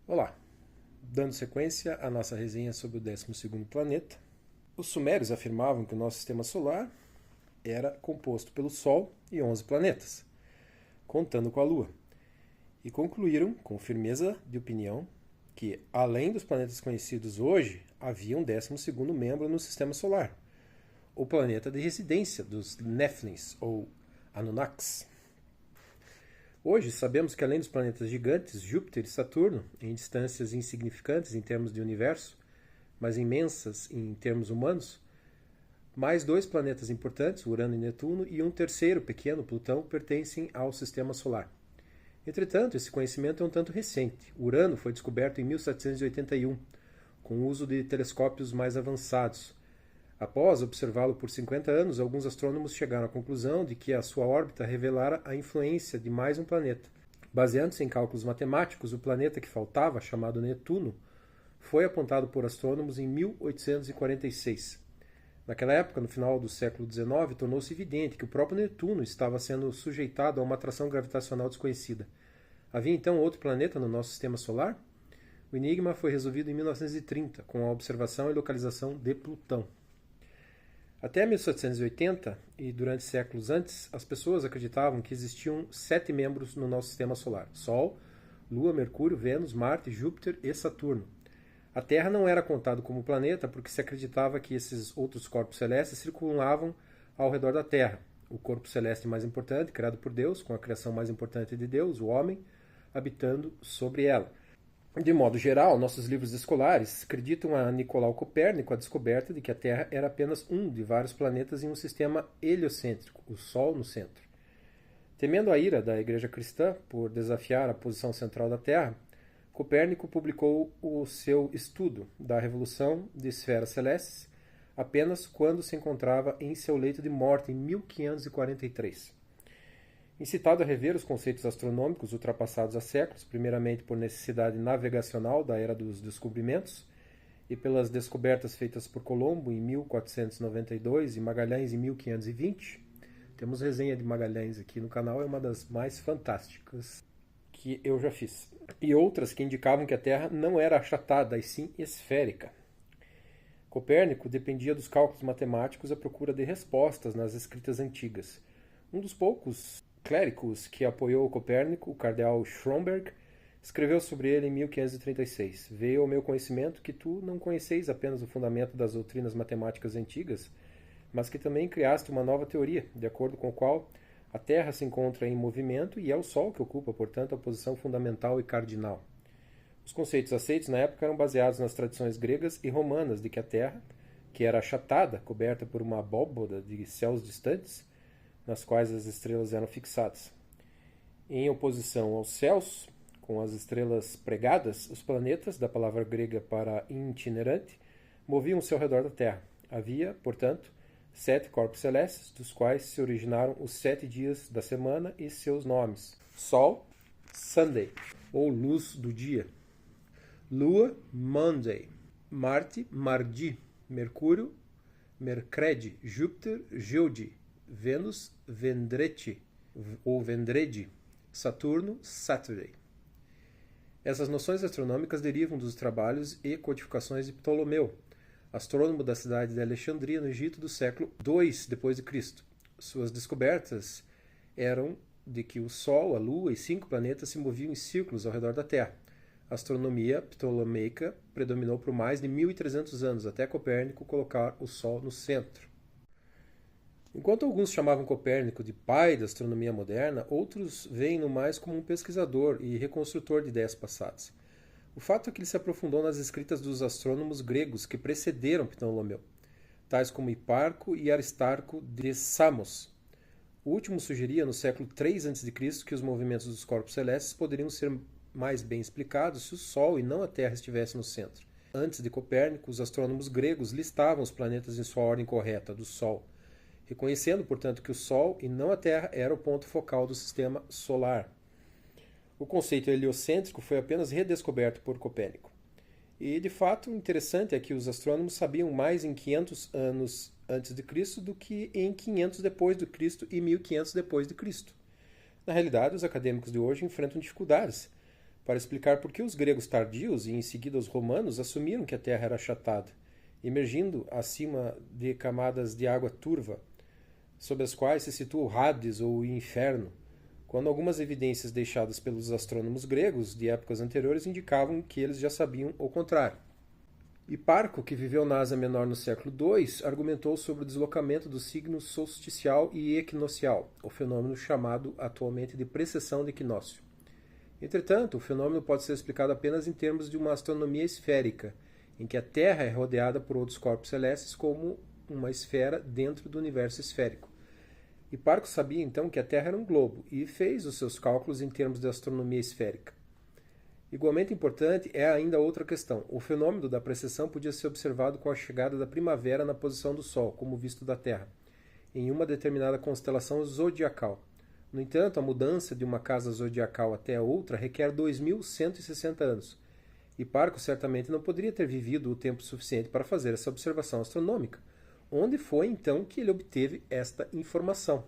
Olá, dando sequência à nossa resenha sobre o 12º planeta, os sumérios afirmavam que o nosso sistema solar era composto pelo Sol e 11 planetas, contando com a Lua, e concluíram com firmeza de opinião que, além dos planetas conhecidos hoje, havia um 12º membro no sistema solar, o planeta de residência dos Nephilims, ou Anunnakis. Hoje sabemos que, além dos planetas gigantes, Júpiter e Saturno, em distâncias insignificantes em termos de universo, mas imensas em termos humanos, mais 2 planetas importantes, Urano e Netuno, e um terceiro pequeno, Plutão, pertencem ao sistema solar. Entretanto, esse conhecimento é um tanto recente. Urano foi descoberto em 1781, com o uso de telescópios mais avançados. Após observá-lo por 50 anos, alguns astrônomos chegaram à conclusão de que a sua órbita revelara a influência de mais um planeta. Baseando-se em cálculos matemáticos, o planeta que faltava, chamado Netuno, foi apontado por astrônomos em 1846. Naquela época, no final do século XIX, tornou-se evidente que o próprio Netuno estava sendo sujeitado a uma atração gravitacional desconhecida. Havia então outro planeta no nosso sistema solar? O enigma foi resolvido em 1930, com a observação e localização de Plutão. Até 1780, e durante séculos antes, as pessoas acreditavam que existiam 7 membros no nosso sistema solar: Sol, Lua, Mercúrio, Vênus, Marte, Júpiter e Saturno. A Terra não era contada como planeta porque se acreditava que esses outros corpos celestes circulavam ao redor da Terra. O corpo celeste mais importante, criado por Deus, com a criação mais importante de Deus, o homem, habitando sobre ela. De modo geral, nossos livros escolares acreditam a Nicolau Copérnico a descoberta de que a Terra era apenas um de vários planetas em um sistema heliocêntrico, o Sol no centro. Temendo a ira da Igreja Cristã por desafiar a posição central da Terra, Copérnico publicou o seu estudo da revolução de esferas celestes apenas quando se encontrava em seu leito de morte em 1543. Incitado a rever os conceitos astronômicos ultrapassados há séculos, primeiramente por necessidade navegacional da Era dos Descobrimentos e pelas descobertas feitas por Colombo em 1492 e Magalhães em 1520, temos resenha de Magalhães aqui no canal, é uma das mais fantásticas que eu já fiz. E outras que indicavam que a Terra não era achatada, e sim esférica. Copérnico dependia dos cálculos matemáticos à procura de respostas nas escritas antigas. Um dos poucos clérigos que apoiou Copérnico, o cardeal Schomberg, escreveu sobre ele em 1536. Veio ao meu conhecimento que tu não conheceis apenas o fundamento das doutrinas matemáticas antigas, mas que também criaste uma nova teoria, de acordo com a qual a Terra se encontra em movimento e é o Sol que ocupa, portanto, a posição fundamental e cardinal. Os conceitos aceitos na época eram baseados nas tradições gregas e romanas de que a Terra, que era achatada, coberta por uma abóboda de céus distantes, nas quais as estrelas eram fixadas. Em oposição aos céus, com as estrelas pregadas, os planetas, da palavra grega para itinerante, moviam-se ao redor da Terra. Havia, portanto, 7 corpos celestes, dos quais se originaram os 7 dias da semana e seus nomes: Sol, Sunday, ou luz do dia; Lua, Monday; Marte, Mardi; Mercúrio, Mercredi; Júpiter, Jeudi; Vênus, Vendredi, ou Vendredi; Saturno, Saturday. Essas noções astronômicas derivam dos trabalhos e codificações de Ptolomeu, astrônomo da cidade de Alexandria, no Egito, do século II d.C. Suas descobertas eram de que o Sol, a Lua e 5 planetas se moviam em círculos ao redor da Terra. A astronomia ptolomeica predominou por mais de 1.300 anos, até Copérnico colocar o Sol no centro. Enquanto alguns chamavam Copérnico de pai da astronomia moderna, outros veem-no mais como um pesquisador e reconstrutor de ideias passadas. O fato é que ele se aprofundou nas escritas dos astrônomos gregos que precederam Ptolomeu, tais como Hiparco e Aristarco de Samos. O último sugeria, no século III a.C., que os movimentos dos corpos celestes poderiam ser mais bem explicados se o Sol e não a Terra estivessem no centro. Antes de Copérnico, os astrônomos gregos listavam os planetas em sua ordem correta, do Sol, reconhecendo, portanto, que o Sol e não a Terra era o ponto focal do sistema solar. O conceito heliocêntrico foi apenas redescoberto por Copérnico. E, de fato, o interessante é que os astrônomos sabiam mais em 500 anos antes de Cristo do que em 500 depois de Cristo e 1500 depois de Cristo. Na realidade, os acadêmicos de hoje enfrentam dificuldades para explicar por que os gregos tardios e em seguida os romanos assumiram que a Terra era achatada, emergindo acima de camadas de água turva, sob as quais se situa o Hades ou o Inferno, quando algumas evidências deixadas pelos astrônomos gregos de épocas anteriores indicavam que eles já sabiam o contrário. Hiparco, que viveu na Ásia Menor no século II, argumentou sobre o deslocamento do signo solsticial e equinocial, o fenômeno chamado atualmente de precessão de equinócio. Entretanto, o fenômeno pode ser explicado apenas em termos de uma astronomia esférica, em que a Terra é rodeada por outros corpos celestes como uma esfera dentro do universo esférico. Hiparco sabia então que a Terra era um globo e fez os seus cálculos em termos de astronomia esférica. Igualmente importante é ainda outra questão. O fenômeno da precessão podia ser observado com a chegada da primavera na posição do Sol, como visto da Terra, em uma determinada constelação zodiacal. No entanto, a mudança de uma casa zodiacal até a outra requer 2160 anos. Hiparco certamente não poderia ter vivido o tempo suficiente para fazer essa observação astronômica. Onde foi então que ele obteve esta informação?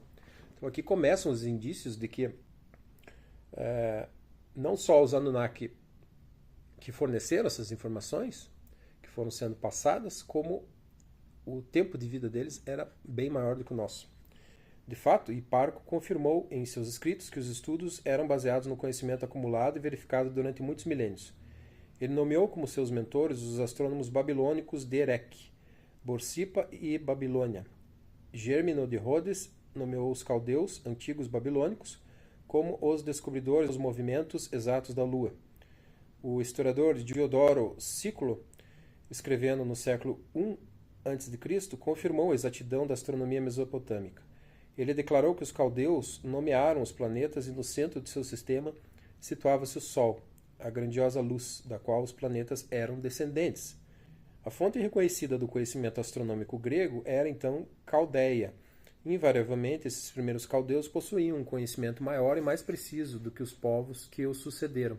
Então aqui começam os indícios de que não só os Anunnaki que forneceram essas informações, que foram sendo passadas, como o tempo de vida deles era bem maior do que o nosso. De fato, Hiparco confirmou em seus escritos que os estudos eram baseados no conhecimento acumulado e verificado durante muitos milênios. Ele nomeou como seus mentores os astrônomos babilônicos de Erech, Borsippa e Babilônia. Gérmino de Rhodes nomeou os caldeus, antigos babilônicos, como os descobridores dos movimentos exatos da Lua. O historiador Diodoro Sículo, escrevendo no século I a.C., confirmou a exatidão da astronomia mesopotâmica. Ele declarou que os caldeus nomearam os planetas e no centro de seu sistema situava-se o Sol, a grandiosa luz da qual os planetas eram descendentes. A fonte reconhecida do conhecimento astronômico grego era então Caldeia. Invariavelmente, esses primeiros caldeus possuíam um conhecimento maior e mais preciso do que os povos que os sucederam.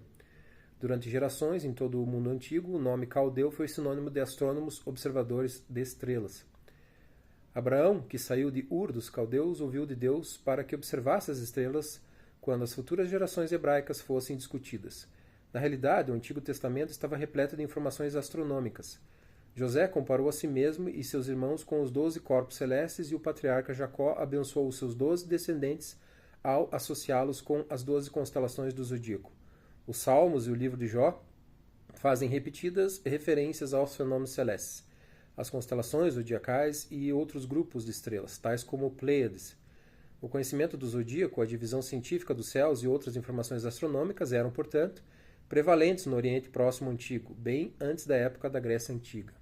Durante gerações, em todo o mundo antigo, o nome caldeu foi sinônimo de astrônomos observadores de estrelas. Abraão, que saiu de Ur dos caldeus, ouviu de Deus para que observasse as estrelas quando as futuras gerações hebraicas fossem discutidas. Na realidade, o Antigo Testamento estava repleto de informações astronômicas. José comparou a si mesmo e seus irmãos com os 12 corpos celestes e o patriarca Jacó abençoou os seus 12 descendentes ao associá-los com as 12 constelações do zodíaco. Os Salmos e o livro de Jó fazem repetidas referências aos fenômenos celestes, as constelações zodiacais e outros grupos de estrelas, tais como Pleiades. O conhecimento do zodíaco, a divisão científica dos céus e outras informações astronômicas eram, portanto, prevalentes no Oriente Próximo Antigo, bem antes da época da Grécia Antiga.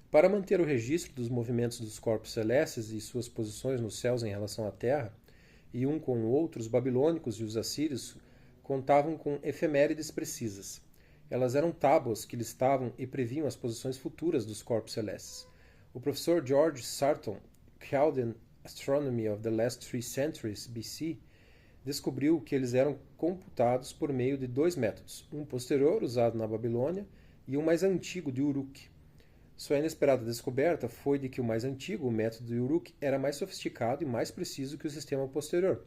Para manter o registro dos movimentos dos corpos celestes e suas posições nos céus em relação à Terra, e um com o outro, os babilônicos e os assírios contavam com efemérides precisas. Elas eram tábuas que listavam e previam as posições futuras dos corpos celestes. O professor George Sarton, Chaldean Astronomy of the Last 3 Centuries BC, descobriu que eles eram computados por meio de 2 métodos, um posterior usado na Babilônia e um mais antigo de Uruk. Sua inesperada descoberta foi de que o mais antigo, o método de Uruk, era mais sofisticado e mais preciso que o sistema posterior.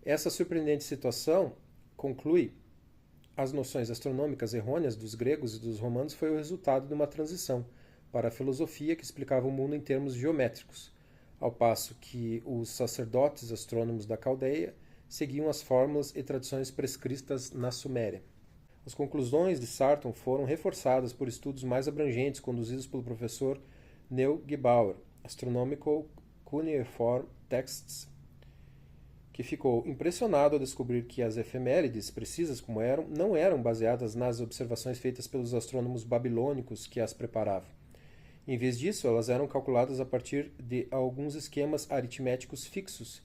Essa surpreendente situação conclui as noções astronômicas errôneas dos gregos e dos romanos foi o resultado de uma transição para a filosofia que explicava o mundo em termos geométricos, ao passo que os sacerdotes astrônomos da Caldeia seguiam as fórmulas e tradições prescritas na Suméria. As conclusões de Sarton foram reforçadas por estudos mais abrangentes conduzidos pelo professor Neil Gebauer, Astronomical Cuneiform Texts, que ficou impressionado ao descobrir que as efemérides, precisas como eram, não eram baseadas nas observações feitas pelos astrônomos babilônicos que as preparavam. Em vez disso, elas eram calculadas a partir de alguns esquemas aritméticos fixos,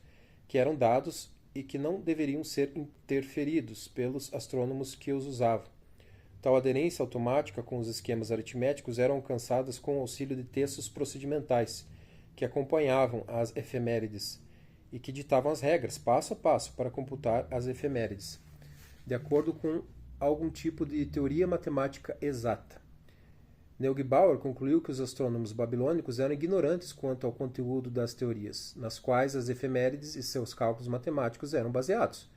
que eram dados e que não deveriam ser interferidos pelos astrônomos que os usavam. Tal aderência automática com os esquemas aritméticos eram alcançadas com o auxílio de textos procedimentais, que acompanhavam as efemérides, e que ditavam as regras, passo a passo, para computar as efemérides. de acordo com algum tipo de teoria matemática exata. Neugebauer concluiu que os astrônomos babilônicos eram ignorantes quanto ao conteúdo das teorias, nas quais as efemérides e seus cálculos matemáticos eram baseados.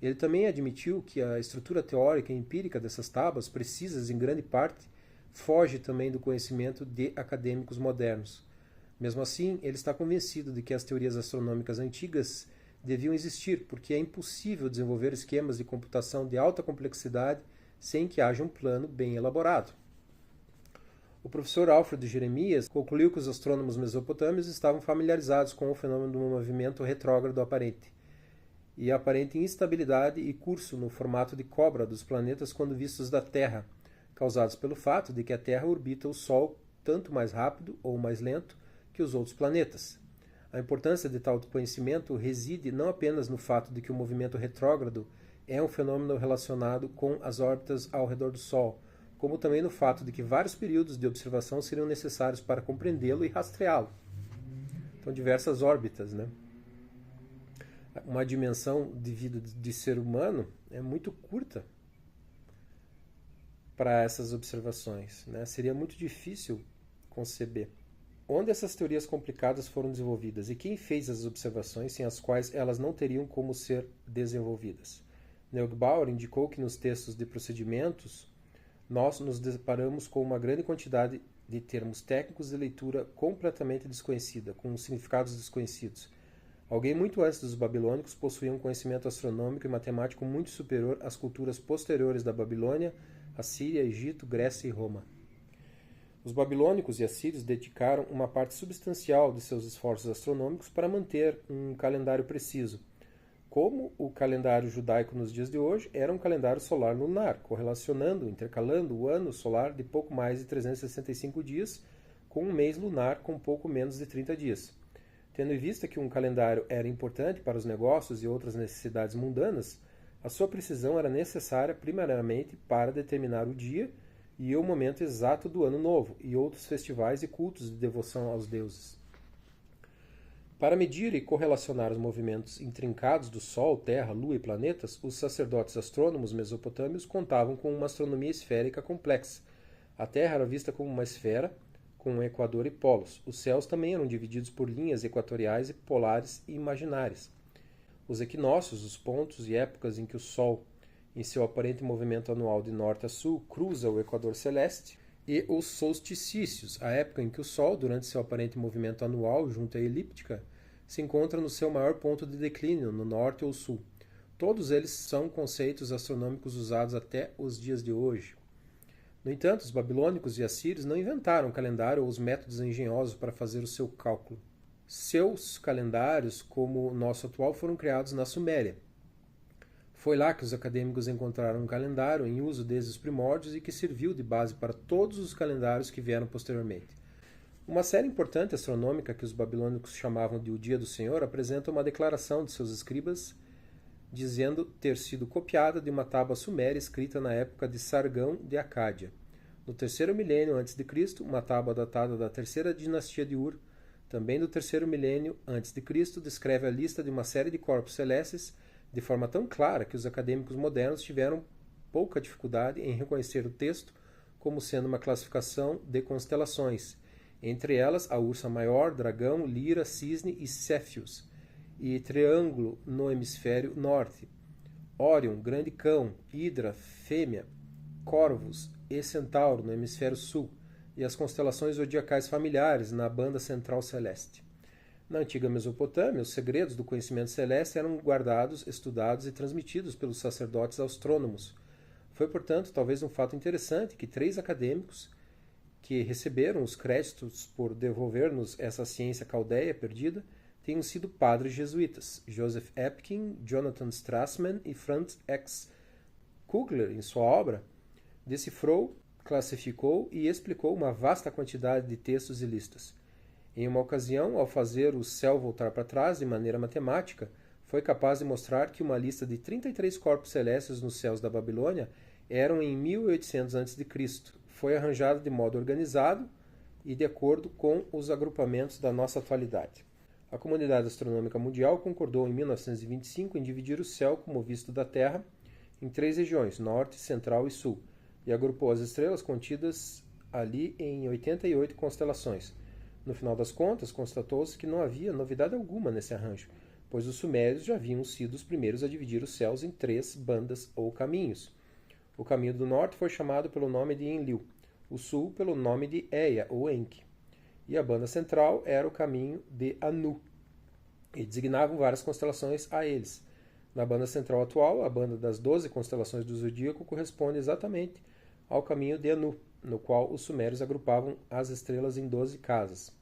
Ele também admitiu que a estrutura teórica e empírica dessas tábuas, precisas em grande parte, foge também do conhecimento de acadêmicos modernos. Mesmo assim, ele está convencido de que as teorias astronômicas antigas deviam existir, porque é impossível desenvolver esquemas de computação de alta complexidade sem que haja um plano bem elaborado. O professor Alfred Jeremias concluiu que os astrônomos mesopotâmios estavam familiarizados com o fenômeno do movimento retrógrado aparente e a aparente instabilidade e curso no formato de cobra dos planetas quando vistos da Terra, causados pelo fato de que a Terra orbita o Sol tanto mais rápido ou mais lento que os outros planetas. A importância de tal conhecimento reside não apenas no fato de que o movimento retrógrado é um fenômeno relacionado com as órbitas ao redor do Sol, como também no fato de que vários períodos de observação seriam necessários para compreendê-lo e rastreá-lo. Então, diversas órbitas, né? Uma dimensão de vida de ser humano é muito curta para essas observações, né? Seria muito difícil conceber. Onde essas teorias complicadas foram desenvolvidas e quem fez as observações sem as quais elas não teriam como ser desenvolvidas? Neugebauer indicou que nos textos de procedimentos nós nos deparamos com uma grande quantidade de termos técnicos de leitura completamente desconhecida, com significados desconhecidos. Alguém muito antes dos babilônicos possuía um conhecimento astronômico e matemático muito superior às culturas posteriores da Babilônia, Assíria, Egito, Grécia e Roma. Os babilônicos e assírios dedicaram uma parte substancial de seus esforços astronômicos para manter um calendário preciso. Como o calendário judaico nos dias de hoje era um calendário solar lunar, correlacionando, intercalando o ano solar de pouco mais de 365 dias com um mês lunar com pouco menos de 30 dias. Tendo em vista que um calendário era importante para os negócios e outras necessidades mundanas, a sua precisão era necessária primariamente para determinar o dia e o momento exato do Ano Novo e outros festivais e cultos de devoção aos deuses. Para medir e correlacionar os movimentos intrincados do Sol, Terra, Lua e planetas, os sacerdotes astrônomos mesopotâmios contavam com uma astronomia esférica complexa. A Terra era vista como uma esfera, com um equador e polos. Os céus também eram divididos por linhas equatoriais e polares e imaginárias. Os equinócios, os pontos e épocas em que o Sol, em seu aparente movimento anual de norte a sul, cruza o equador celeste, e os solsticícios, a época em que o Sol, durante seu aparente movimento anual junto à elíptica, se encontra no seu maior ponto de declínio, no norte ou sul. Todos eles são conceitos astronômicos usados até os dias de hoje. No entanto, os babilônicos e assírios não inventaram o calendário ou os métodos engenhosos para fazer o seu cálculo. Seus calendários, como o nosso atual, foram criados na Suméria. Foi lá que os acadêmicos encontraram um calendário em uso desde os primórdios e que serviu de base para todos os calendários que vieram posteriormente. Uma série importante astronômica que os babilônicos chamavam de O Dia do Senhor apresenta uma declaração de seus escribas dizendo ter sido copiada de uma tábua suméria escrita na época de Sargão de Acádia. No terceiro milênio a.C., uma tábua datada da terceira dinastia de Ur, também do terceiro milênio a.C., descreve a lista de uma série de corpos celestes de forma tão clara que os acadêmicos modernos tiveram pouca dificuldade em reconhecer o texto como sendo uma classificação de constelações, entre elas a Ursa Maior, Dragão, Lira, Cisne e Céfios, e Triângulo no hemisfério norte, Órion, Grande Cão, Hidra, Fêmea, Corvus e Centauro no hemisfério sul, e as constelações zodiacais familiares na banda central celeste. Na antiga Mesopotâmia, os segredos do conhecimento celeste eram guardados, estudados e transmitidos pelos sacerdotes astrônomos. Foi, portanto, talvez um fato interessante que 3 acadêmicos que receberam os créditos por devolver-nos essa ciência caldeia perdida tenham sido padres jesuítas, Joseph Epkin, Jonathan Strassmann e Franz X. Kugler, em sua obra, decifrou, classificou e explicou uma vasta quantidade de textos e listas. Em uma ocasião, ao fazer o céu voltar para trás de maneira matemática, foi capaz de mostrar que uma lista de 33 corpos celestes nos céus da Babilônia eram em 1800 a.C. Foi arranjada de modo organizado e de acordo com os agrupamentos da nossa atualidade. A comunidade astronômica mundial concordou em 1925 em dividir o céu como visto da Terra em 3 regiões, norte, central e sul, e agrupou as estrelas contidas ali em 88 constelações. No final das contas, constatou-se que não havia novidade alguma nesse arranjo, pois os sumérios já haviam sido os primeiros a dividir os céus em 3 bandas ou caminhos. O caminho do norte foi chamado pelo nome de Enlil, o sul pelo nome de Ea ou Enki, e a banda central era o caminho de Anu, e designavam várias constelações a eles. Na banda central atual, a banda das 12 constelações do zodíaco corresponde exatamente ao caminho de Anu, no qual os sumérios agrupavam as estrelas em 12 casas.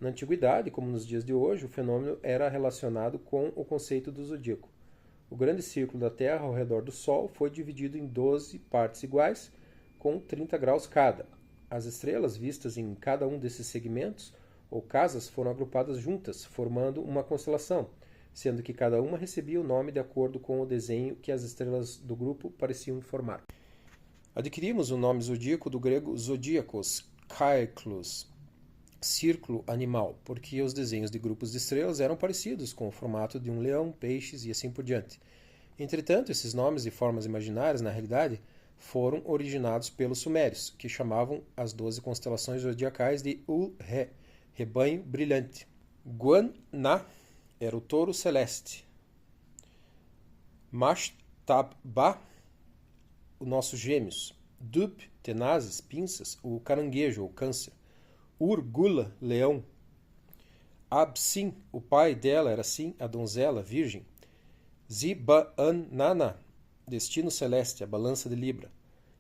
Na antiguidade, como nos dias de hoje, o fenômeno era relacionado com o conceito do zodíaco. O grande círculo da Terra ao redor do Sol foi dividido em 12 partes iguais, com 30 graus cada. As estrelas vistas em cada um desses segmentos ou casas foram agrupadas juntas, formando uma constelação, sendo que cada uma recebia o nome de acordo com o desenho que as estrelas do grupo pareciam formar. Adquirimos o nome zodíaco do grego zodíacos, kaiklos, círculo animal, porque os desenhos de grupos de estrelas eram parecidos com o formato de um leão, peixes e assim por diante. Entretanto, esses nomes e formas imaginárias, na realidade, foram originados pelos sumérios, que chamavam as 12 constelações zodiacais de Ul-Re, rebanho brilhante. Guan-Na era o touro celeste. Mashtab-Ba, o nosso gêmeos. Dub, tenazes, pinças, o caranguejo ou câncer. Ur-Gula, leão. Ab-Sin, o pai dela era Sin, a donzela, virgem. Zi-Ba-An-Nana, destino celeste, a balança de Libra.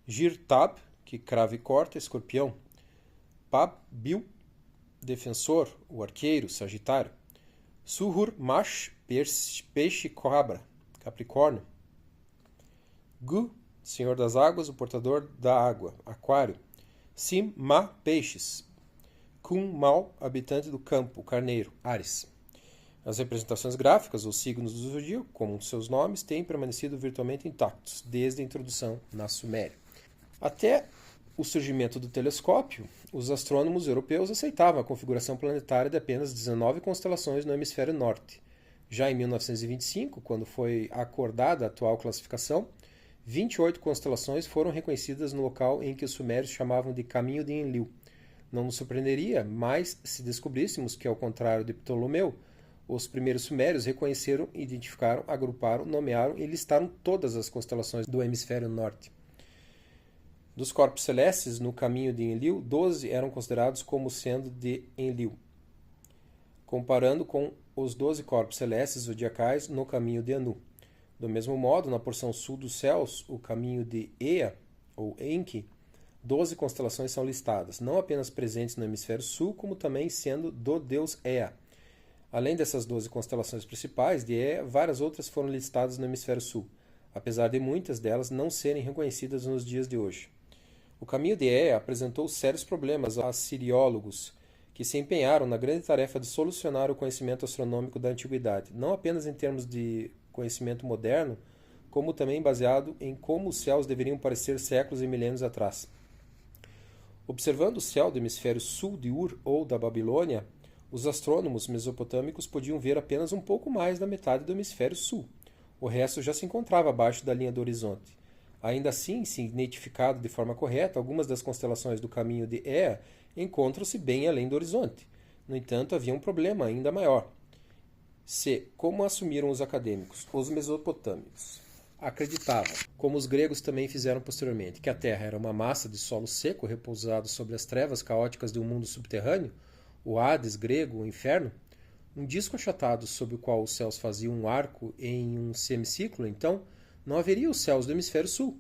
Gir-Tab, que crava e corta, escorpião. Pab-Bil, defensor, o arqueiro, sagitário. Suhur-Mash, peixe-cobra, capricórnio. Gu, senhor das águas, o portador da água, aquário. Sim-Ma, peixes. Kun-Mal, habitante do campo, carneiro, Áries. As representações gráficas, ou signos do zodíaco, como seus nomes, têm permanecido virtualmente intactos desde a introdução na Suméria. Até o surgimento do telescópio, os astrônomos europeus aceitavam a configuração planetária de apenas 19 constelações no hemisfério norte. Já em 1925, quando foi acordada a atual classificação, 28 constelações foram reconhecidas no local em que os sumérios chamavam de Caminho de Enlil. Não nos surpreenderia mais se descobríssemos que, ao contrário de Ptolomeu, os primeiros sumérios reconheceram, identificaram, agruparam, nomearam e listaram todas as constelações do hemisfério norte. Dos corpos celestes no caminho de Enlil, 12 eram considerados como sendo de Enlil, comparando com os 12 corpos celestes zodiacais no caminho de Anu. Do mesmo modo, na porção sul dos céus, o caminho de Ea, ou Enki, 12 constelações são listadas, não apenas presentes no hemisfério sul, como também sendo do deus Ea. Além dessas 12 constelações principais de Ea, várias outras foram listadas no hemisfério sul, apesar de muitas delas não serem reconhecidas nos dias de hoje. O caminho de Ea apresentou sérios problemas aos assiriólogos, que se empenharam na grande tarefa de solucionar o conhecimento astronômico da antiguidade, não apenas em termos de conhecimento moderno, como também baseado em como os céus deveriam parecer séculos e milênios atrás. Observando o céu do hemisfério sul de Ur ou da Babilônia, os astrônomos mesopotâmicos podiam ver apenas um pouco mais da metade do hemisfério sul. O resto já se encontrava abaixo da linha do horizonte. Ainda assim, se identificado de forma correta, algumas das constelações do caminho de Ea encontram-se bem além do horizonte. No entanto, havia um problema ainda maior. Como assumiram os acadêmicos, os mesopotâmicos acreditavam, como os gregos também fizeram posteriormente, que a Terra era uma massa de solo seco repousado sobre as trevas caóticas de um mundo subterrâneo, o Hades grego, o inferno, um disco achatado sobre o qual os céus faziam um arco em um semicírculo, então não haveria os céus do hemisfério sul.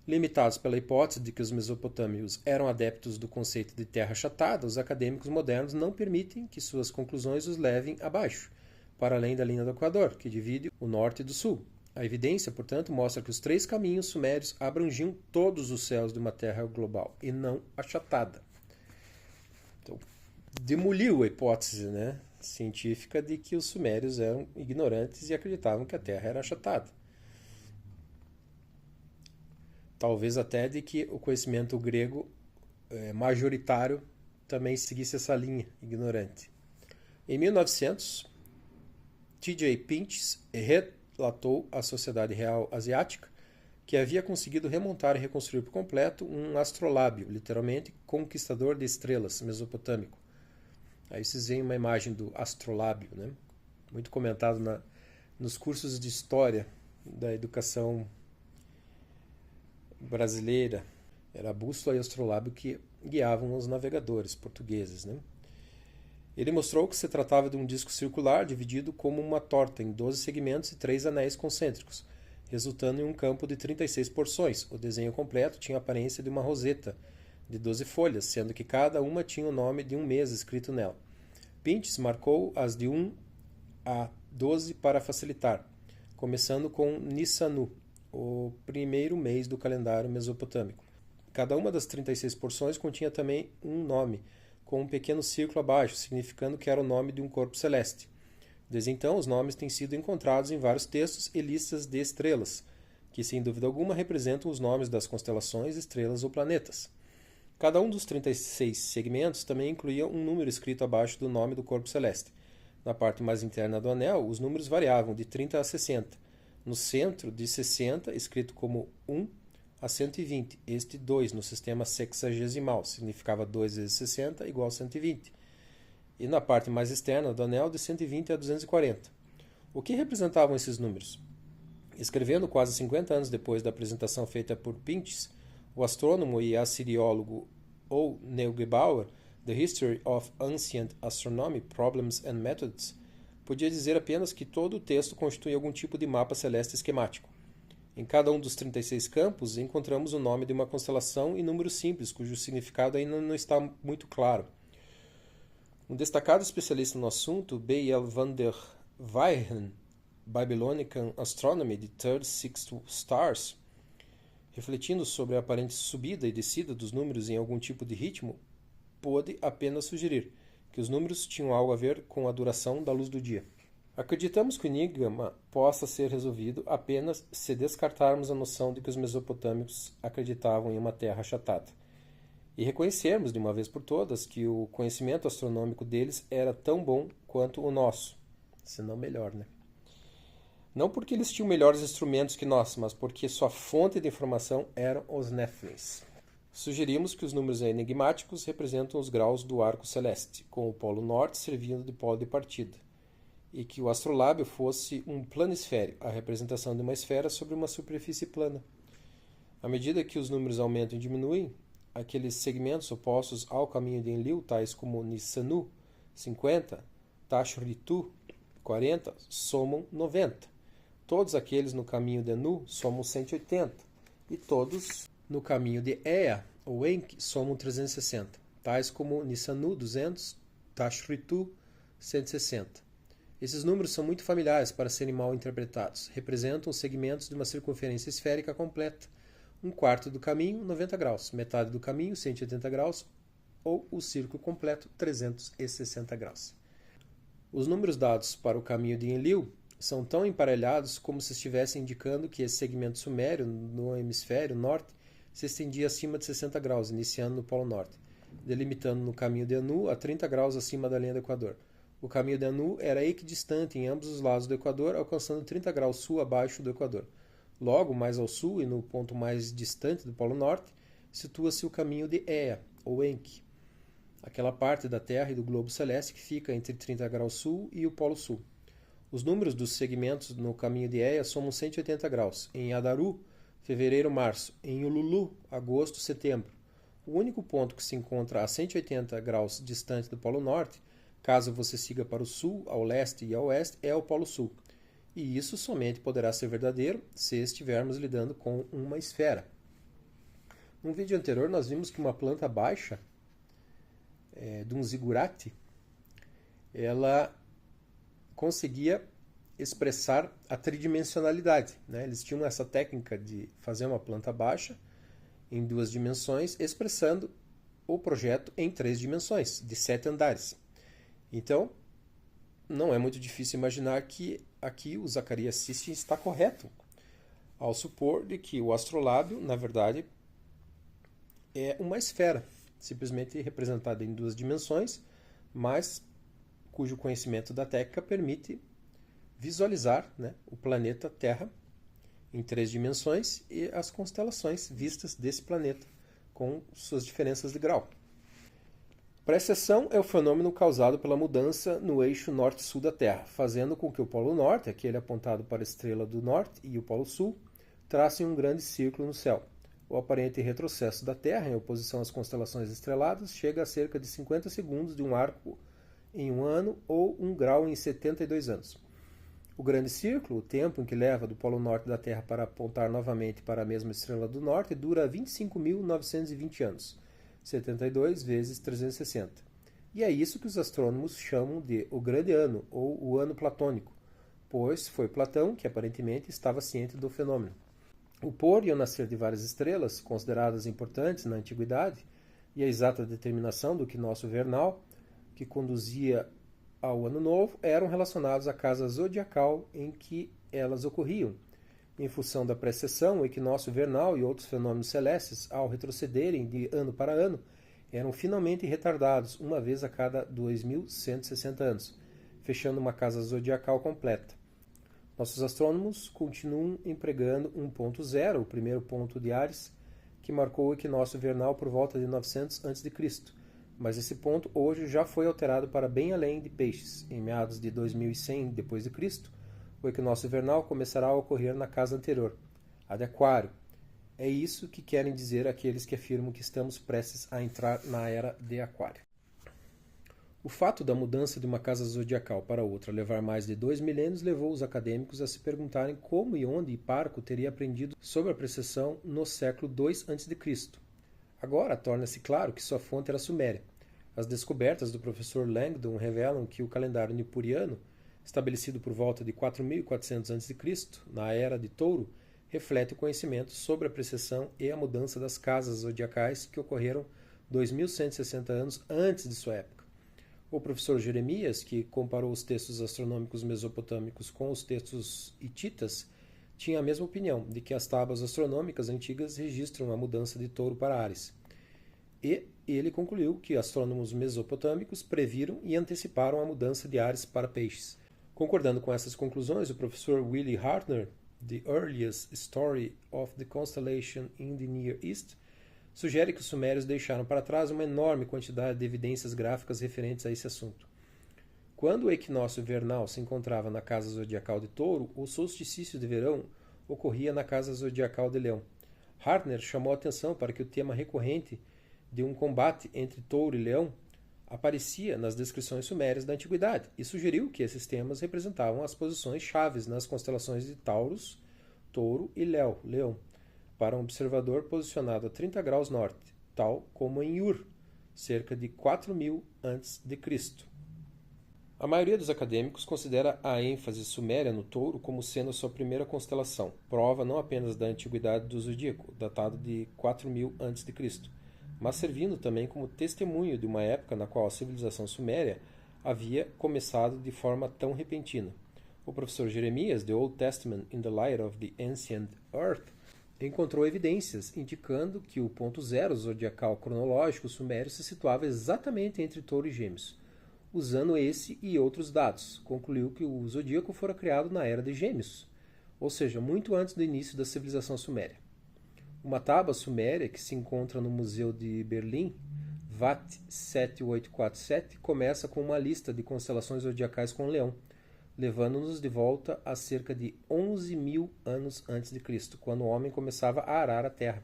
Limitados pela hipótese de que os mesopotâmios eram adeptos do conceito de terra achatada, os acadêmicos modernos não permitem que suas conclusões os levem abaixo, para além da linha do Equador, que divide o norte do sul. A evidência, portanto, mostra que os 3 caminhos sumérios abrangiam todos os céus de uma terra global, e não achatada. Então, demoliu a hipótese, científica de que os sumérios eram ignorantes e acreditavam que a Terra era achatada. Talvez até de que o conhecimento grego majoritário também seguisse essa linha ignorante. Em 1900, T.J. Pinches et relatou à Sociedade Real Asiática que havia conseguido remontar e reconstruir por completo um astrolábio, literalmente conquistador de estrelas, mesopotâmico. Aí vocês veem uma imagem do astrolábio, né? Muito comentado nos cursos de história da educação brasileira. Era a bússola e o astrolábio que guiavam os navegadores portugueses, né? Ele mostrou que se tratava de um disco circular dividido como uma torta em 12 segmentos e 3 anéis concêntricos, resultando em um campo de 36 porções. O desenho completo tinha a aparência de uma roseta de 12 folhas, sendo que cada uma tinha o nome de um mês escrito nela. Pintsch marcou as de 1 a 12 para facilitar, começando com Nissanu, o primeiro mês do calendário mesopotâmico. Cada uma das 36 porções continha também um nome, com um pequeno círculo abaixo, significando que era o nome de um corpo celeste. Desde então, os nomes têm sido encontrados em vários textos e listas de estrelas, que sem dúvida alguma representam os nomes das constelações, estrelas ou planetas. Cada um dos 36 segmentos também incluía um número escrito abaixo do nome do corpo celeste. Na parte mais interna do anel, os números variavam de 30 a 60. No centro, de 60, escrito como 1, a 120. Este 2 no sistema sexagesimal, significava 2 vezes 60 igual a 120. E na parte mais externa do anel, de 120 a 240. O que representavam esses números? Escrevendo quase 50 anos depois da apresentação feita por Pintsch, o astrônomo e assiriólogo O. Neugebauer, The History of Ancient Astronomy, Problems and Methods, podia dizer apenas que todo o texto constitui algum tipo de mapa celeste esquemático. Em cada um dos 36 campos, encontramos o nome de uma constelação e números simples, cujo significado ainda não está muito claro. Um destacado especialista no assunto, B.L. van der Weyden, Babylonian Astronomy, de Third Sixth Stars, refletindo sobre a aparente subida e descida dos números em algum tipo de ritmo, pôde apenas sugerir que os números tinham algo a ver com a duração da luz do dia. Acreditamos que o enigma possa ser resolvido apenas se descartarmos a noção de que os mesopotâmicos acreditavam em uma terra achatada e reconhecermos de uma vez por todas que o conhecimento astronômico deles era tão bom quanto o nosso, se não melhor, né? Não porque eles tinham melhores instrumentos que nós, mas porque sua fonte de informação eram os Néfilins. Sugerimos que os números enigmáticos representam os graus do arco celeste, com o polo norte servindo de polo de partida, e que o astrolábio fosse um planisfério, a representação de uma esfera sobre uma superfície plana. À medida que os números aumentam e diminuem, aqueles segmentos opostos ao caminho de Enlil, tais como Nissanu, 50, Tashritu, 40, somam 90. Todos aqueles no caminho de Anu somam 180, e todos no caminho de Ea, ou Enki, somam 360, tais como Nissanu, 200, Tashritu, 160. Esses números são muito familiares para serem mal interpretados. Representam os segmentos de uma circunferência esférica completa. Um quarto do caminho, 90 graus. Metade do caminho, 180 graus. Ou o círculo completo, 360 graus. Os números dados para o caminho de Enlil são tão emparelhados como se estivessem indicando que esse segmento sumério no hemisfério norte se estendia acima de 60 graus, iniciando no Polo Norte, delimitando no caminho de Anu a 30 graus acima da linha do Equador. O caminho de Anu era equidistante em ambos os lados do Equador, alcançando 30 graus sul abaixo do Equador. Logo, mais ao sul e no ponto mais distante do Polo Norte, situa-se o caminho de Ea, ou Enki, aquela parte da Terra e do globo celeste que fica entre 30 graus sul e o Polo Sul. Os números dos segmentos no caminho de Ea somam 180 graus. Em Adaru, fevereiro-março. Em Ululu, agosto-setembro. O único ponto que se encontra a 180 graus distante do Polo Norte, caso você siga para o sul, ao leste e ao oeste, é o Polo Sul. E isso somente poderá ser verdadeiro se estivermos lidando com uma esfera. No vídeo anterior, nós vimos que uma planta baixa, de um zigurate, ela conseguia expressar a tridimensionalidade, né? Eles tinham essa técnica de fazer uma planta baixa em 2 dimensões, expressando o projeto em 3 dimensões, de 7 andares. Então, não é muito difícil imaginar que aqui o Zacarias Sitchin está correto, ao supor de que o astrolábio, na verdade, é uma esfera, simplesmente representada em 2 dimensões, mas cujo conhecimento da técnica permite visualizar, né, o planeta Terra em 3 dimensões e as constelações vistas desse planeta com suas diferenças de grau. Precessão é o fenômeno causado pela mudança no eixo norte-sul da Terra, fazendo com que o Polo Norte, aquele apontado para a estrela do norte, e o Polo Sul tracem um grande círculo no céu. O aparente retrocesso da Terra em oposição às constelações estreladas chega a cerca de 50 segundos de um arco em um ano ou 1 grau em 72 anos. O grande círculo, o tempo em que leva do Polo Norte da Terra para apontar novamente para a mesma estrela do Norte, dura 25.920 anos, 72 vezes 360. E é isso que os astrônomos chamam de o Grande Ano, ou o Ano Platônico, pois foi Platão que aparentemente estava ciente do fenômeno. O pôr e o nascer de várias estrelas, consideradas importantes na antiguidade, e a exata determinação do equinócio vernal, que conduzia ao Ano Novo, eram relacionados à casa zodiacal em que elas ocorriam. Em função da precessão, o equinócio vernal e outros fenômenos celestes, ao retrocederem de ano para ano, eram finalmente retardados uma vez a cada 2.160 anos, fechando uma casa zodiacal completa. Nossos astrônomos continuam empregando 1.0, o primeiro ponto de Áries, que marcou o equinócio vernal por volta de 900 a.C., mas esse ponto hoje já foi alterado para bem além de Peixes. Em meados de 2100 d.C., o equinócio vernal começará a ocorrer na casa anterior, a de Aquário. É isso que querem dizer aqueles que afirmam que estamos prestes a entrar na era de Aquário. O fato da mudança de uma casa zodiacal para outra levar mais de 2 milênios levou os acadêmicos a se perguntarem como e onde Hiparco teria aprendido sobre a precessão no século II a.C. Agora torna-se claro que sua fonte era Suméria. As descobertas do professor Langdon revelam que o calendário nipuriano, estabelecido por volta de 4.400 a.C., na era de Touro, reflete o conhecimento sobre a precessão e a mudança das casas zodiacais que ocorreram 2.160 anos antes de sua época. O professor Jeremias, que comparou os textos astronômicos mesopotâmicos com os textos hititas, tinha a mesma opinião, de que as tábuas astronômicas antigas registram a mudança de Touro para Áries. E ele concluiu que astrônomos mesopotâmicos previram e anteciparam a mudança de Áries para Peixes. Concordando com essas conclusões, o professor Willy Hartner, The Earliest Story of the Constellation in the Near East, sugere que os sumérios deixaram para trás uma enorme quantidade de evidências gráficas referentes a esse assunto. Quando o equinócio vernal se encontrava na casa zodiacal de Touro, o solstício de verão ocorria na casa zodiacal de Leão. Hartner chamou a atenção para que o tema recorrente de um combate entre Touro e Leão aparecia nas descrições sumérias da antiguidade e sugeriu que esses temas representavam as posições chaves nas constelações de Taurus, Touro e Leão, para um observador posicionado a 30 graus norte, tal como em Ur, cerca de 4.000 a.C. A maioria dos acadêmicos considera a ênfase suméria no Touro como sendo sua primeira constelação, prova não apenas da antiguidade do zodíaco, datado de 4.000 a.C., mas servindo também como testemunho de uma época na qual a civilização suméria havia começado de forma tão repentina. O professor Jeremias, The Old Testament in the Light of the Ancient Earth, encontrou evidências indicando que o ponto zero zodiacal cronológico sumério se situava exatamente entre Touro e Gêmeos. Usando esse e outros dados, concluiu que o zodíaco fora criado na era de Gêmeos, ou seja, muito antes do início da civilização suméria. Uma tábua suméria que se encontra no Museu de Berlim, VAT 7847, começa com uma lista de constelações zodiacais com Leão, levando-nos de volta a cerca de 11.000 anos antes de Cristo, quando o homem começava a arar a terra.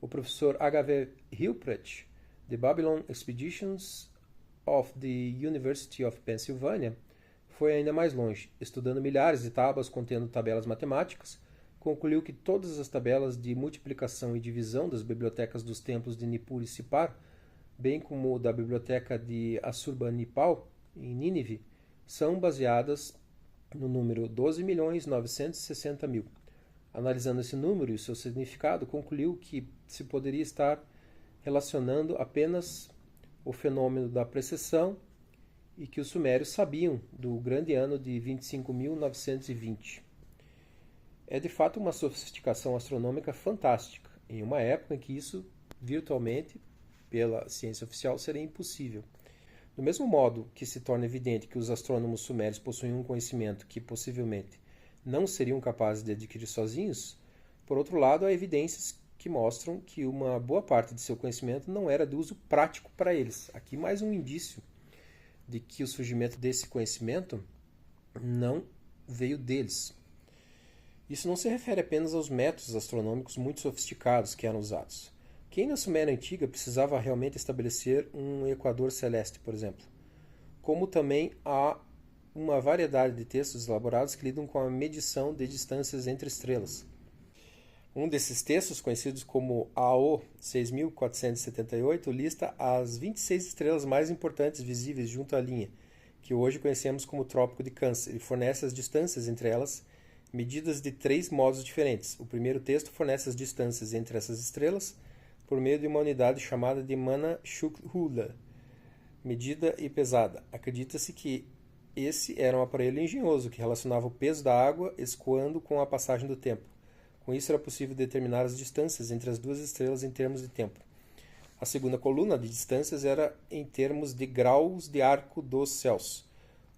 O professor H.V. Hilprecht, The Babylon Expeditions of the University of Pennsylvania, foi ainda mais longe. Estudando milhares de tábuas contendo tabelas matemáticas, concluiu que todas as tabelas de multiplicação e divisão das bibliotecas dos templos de Nippur e Sippar, bem como da biblioteca de Assurbanipal, em Nínive, são baseadas no número 12.960.000. Analisando esse número e seu significado, concluiu que se poderia estar relacionando apenas o fenômeno da precessão e que os sumérios sabiam do grande ano de 25.920. É de fato uma sofisticação astronômica fantástica, em uma época em que isso, virtualmente, pela ciência oficial, seria impossível. Do mesmo modo que se torna evidente que os astrônomos sumérios possuíam um conhecimento que possivelmente não seriam capazes de adquirir sozinhos, por outro lado, há evidências que mostram que uma boa parte de seu conhecimento não era de uso prático para eles. Aqui mais um indício de que o surgimento desse conhecimento não veio deles. Isso não se refere apenas aos métodos astronômicos muito sofisticados que eram usados. Quem na Suméria Antiga precisava realmente estabelecer um equador celeste, por exemplo? Como também há uma variedade de textos elaborados que lidam com a medição de distâncias entre estrelas. Um desses textos, conhecidos como AO 6478, lista as 26 estrelas mais importantes visíveis junto à linha, que hoje conhecemos como Trópico de Câncer, e fornece as distâncias entre elas, medidas de 3 modos diferentes. O primeiro texto fornece as distâncias entre essas estrelas por meio de uma unidade chamada de Mana Shukhula, medida e pesada. Acredita-se que esse era um aparelho engenhoso que relacionava o peso da água escoando com a passagem do tempo. Com isso era possível determinar as distâncias entre as duas estrelas em termos de tempo. A segunda coluna de distâncias era em termos de graus de arco dos céus.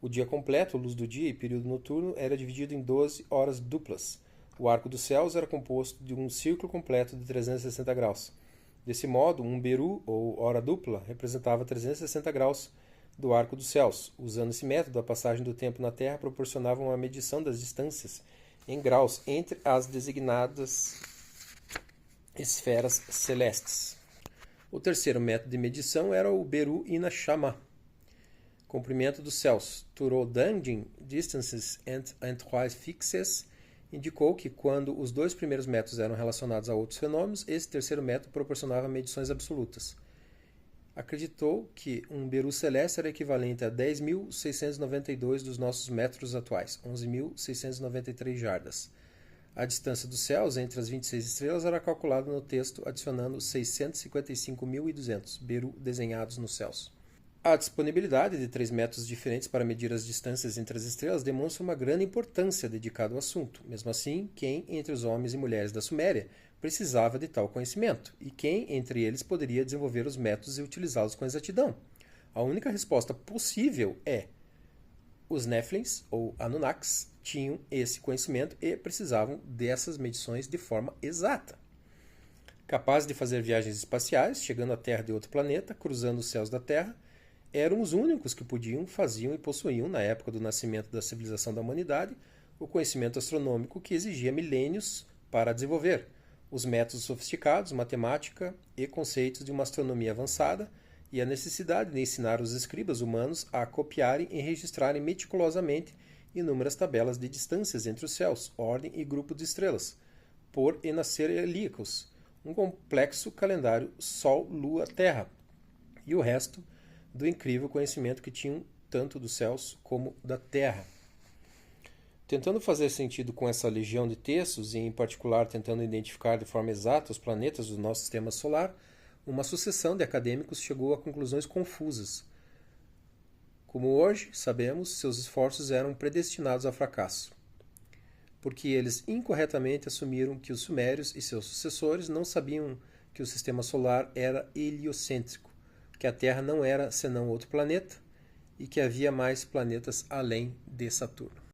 O dia completo, luz do dia e período noturno, era dividido em 12 horas duplas. O arco dos céus era composto de um círculo completo de 360 graus. Desse modo, um beru, ou hora dupla, representava 360 graus do arco dos céus. Usando esse método, a passagem do tempo na Terra proporcionava uma medição das distâncias em graus entre as designadas esferas celestes. O terceiro método de medição era o Beru Ina Shama, comprimento dos céus. Turodangin, distances and entropy fixes, indicou que quando os dois primeiros métodos eram relacionados a outros fenômenos, esse terceiro método proporcionava medições absolutas. Acreditou que um Beru celeste era equivalente a 10.692 dos nossos metros atuais, 11.693 jardas. A distância dos céus entre as 26 estrelas era calculada no texto adicionando 655.200 Beru desenhados nos céus. A disponibilidade de 3 métodos diferentes para medir as distâncias entre as estrelas demonstra uma grande importância dedicada ao assunto. Mesmo assim, quem entre os homens e mulheres da Suméria precisava de tal conhecimento? E quem entre eles poderia desenvolver os métodos e utilizá-los com exatidão? A única resposta possível é: os Néflins, ou Anunnakis, tinham esse conhecimento e precisavam dessas medições de forma exata. Capazes de fazer viagens espaciais, chegando à Terra de outro planeta, cruzando os céus da Terra, eram os únicos que podiam, faziam e possuíam, na época do nascimento da civilização da humanidade, o conhecimento astronômico que exigia milênios para desenvolver, os métodos sofisticados, matemática e conceitos de uma astronomia avançada, e a necessidade de ensinar os escribas humanos a copiarem e registrarem meticulosamente inúmeras tabelas de distâncias entre os céus, ordem e grupo de estrelas, por e nascer helíacos, um complexo calendário Sol-Lua-Terra, e o resto do incrível conhecimento que tinham tanto dos céus como da Terra. Tentando fazer sentido com essa legião de textos, e em particular tentando identificar de forma exata os planetas do nosso sistema solar, uma sucessão de acadêmicos chegou a conclusões confusas. Como hoje sabemos, seus esforços eram predestinados ao fracasso, porque eles incorretamente assumiram que os sumérios e seus sucessores não sabiam que o sistema solar era heliocêntrico, que a Terra não era senão outro planeta e que havia mais planetas além de Saturno.